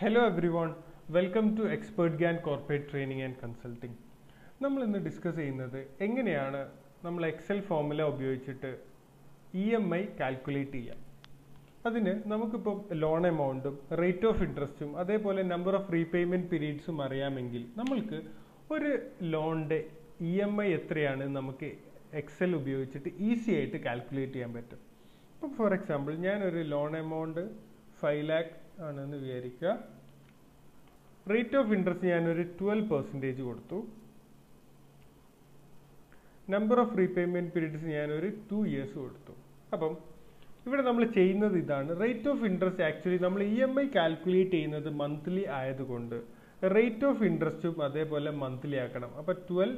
Hello everyone, welcome to Expert GAN Corporate Training and Consulting. നമ്മൾ ഇന്ന് discuss ചെയ്യുന്നത് എങ്ങനെയാണ് നമ്മൾ എക്സൽ ഫോർമുല ഉപയോഗിച്ചിട്ട് EMI കാൽക്കുലേറ്റ് ചെയ്യാം. അതിന് നമുക്കിപ്പോൾ ലോൺ എമൗണ്ടും റേറ്റ് ഓഫ് ഇൻട്രസ്റ്റും അതേപോലെ നമ്പർ ഓഫ് റീപേയ്മെൻറ്റ് പീരീഡ്സും അറിയാമെങ്കിൽ നമ്മൾക്ക് ഒരു ലോണിൻ്റെ EMI എത്രയാണ് നമുക്ക് എക്സൽ ഉപയോഗിച്ചിട്ട് ഈസി ആയിട്ട് കാൽക്കുലേറ്റ് ചെയ്യാൻ പറ്റും. ഇപ്പോൾ ഫോർ എക്സാമ്പിൾ ഞാനൊരു ലോൺ എമൗണ്ട് 5 lakh ആണെന്ന് വിചാരിക്കുക. റേറ്റ് ഓഫ് ഇൻട്രസ്റ്റ് ഞാനൊരു 12% കൊടുത്തു. നമ്പർ ഓഫ് റീപേയ്മെൻറ്റ് പീരീഡ്സ് ഞാനൊരു 2 years കൊടുത്തു. അപ്പം ഇവിടെ നമ്മൾ ചെയ്യുന്നത് ഇതാണ്. റേറ്റ് ഓഫ് ഇൻട്രസ്റ്റ് ആക്ച്വലി നമ്മൾ EMI കാൽക്കുലേറ്റ് ചെയ്യുന്നത് മന്ത്ലി ആയതുകൊണ്ട് റേറ്റ് ഓഫ് ഇൻട്രസ്റ്റും അതേപോലെ മന്ത്ലി ആക്കണം. അപ്പോൾ 12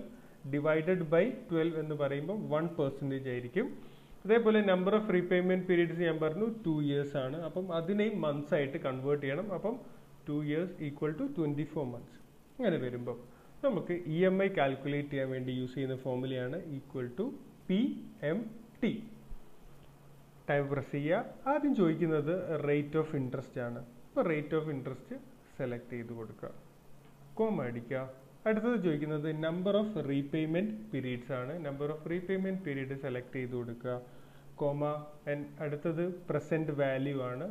ഡിവൈഡഡ് ബൈ 12 എന്ന് പറയുമ്പോൾ 1% ആയിരിക്കും. അതേപോലെ നമ്പർ ഓഫ് റീപേയ്മെൻറ്റ് പീരീഡ്സ് ഞാൻ പറഞ്ഞു 2 years ആണ്. അപ്പം അതിനെയും മന്ത്സ് ആയിട്ട് കൺവേർട്ട് ചെയ്യണം. അപ്പം 2 years ഈക്വൽ ടു 24 months. അങ്ങനെ വരുമ്പോൾ നമുക്ക് EMI കാൽക്കുലേറ്റ് ചെയ്യാൻ വേണ്ടി യൂസ് ചെയ്യുന്ന ഫോർമുലയാണ് equal to PMT. Type press ചെയ്യുക. ആദ്യം ചോദിക്കുന്നത് റേറ്റ് ഓഫ് ഇൻട്രസ്റ്റ് ആണ്. അപ്പോൾ റേറ്റ് ഓഫ് ഇൻട്രസ്റ്റ് സെലക്ട് ചെയ്ത് കൊടുക്കുക, കോമ അടിക്കുക. അടുത്തത് ചോദിക്കുന്നത് നമ്പർ ഓഫ് റീപേയ്മെൻറ്റ് പീരീഡ്സ് ആണ്. Number of repayment period select ചെയ്ത് കൊടുക്കുക, കോമ. അടുത്തത് പ്രസൻറ്റ് വാല്യൂ ആണ്.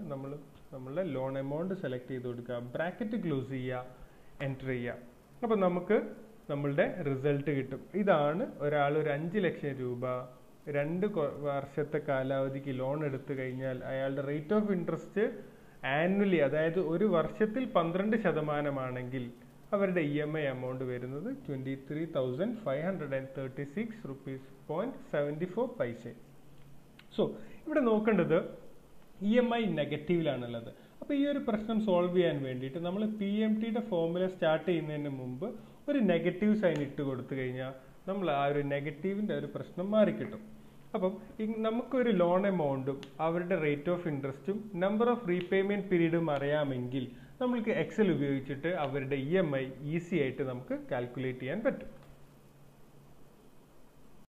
നമ്മളുടെ ലോൺ എമൗണ്ട് സെലക്ട് ചെയ്ത് കൊടുക്കുക, ബ്രാക്കറ്റ് ക്ലോസ് ചെയ്യുക, എൻ്റർ ചെയ്യുക. അപ്പോൾ നമുക്ക് നമ്മളുടെ റിസൾട്ട് കിട്ടും. ഇതാണ് ഒരാൾ ഒരു 5 ലക്ഷം രൂപ 2 വർഷത്തെ കാലാവധിക്ക് ലോൺ എടുത്തു കഴിഞ്ഞാൽ അയാളുടെ റേറ്റ് ഓഫ് ഇൻട്രസ്റ്റ് ആനുവലി, അതായത് ഒരു വർഷത്തിൽ 12% ആണെങ്കിൽ അവരുടെ EMI എമൗണ്ട് വരുന്നത് 23,536 rupees 0.74 സോ ഇവിടെ നോക്കേണ്ടത് EMI നെഗറ്റീവിലാണുള്ളത്. അപ്പോൾ ഈ ഒരു പ്രശ്നം സോൾവ് ചെയ്യാൻ വേണ്ടിയിട്ട് നമ്മൾ PMTയുടെ ഫോർമുല സ്റ്റാർട്ട് ചെയ്യുന്നതിന് മുമ്പ് ഒരു നെഗറ്റീവ് സൈൻ ഇട്ട് കൊടുത്തു കഴിഞ്ഞാൽ നമ്മൾ ആ ഒരു നെഗറ്റീവിൻ്റെ ഒരു പ്രശ്നം മാറിക്കിട്ടും. അപ്പം നമുക്കൊരു ലോൺ എമൗണ്ടും അവരുടെ റേറ്റ് ഓഫ് ഇൻട്രസ്റ്റും നമ്പർ ഓഫ് റീപേയ്മെൻറ്റ് പീരീഡും അറിയാമെങ്കിൽ നമ്മൾക്ക് എക്സൽ ഉപയോഗിച്ചിട്ട് അവരുടെ EMI ഈസി ആയിട്ട് നമുക്ക് കാൽക്കുലേറ്റ് ചെയ്യാൻ പറ്റും.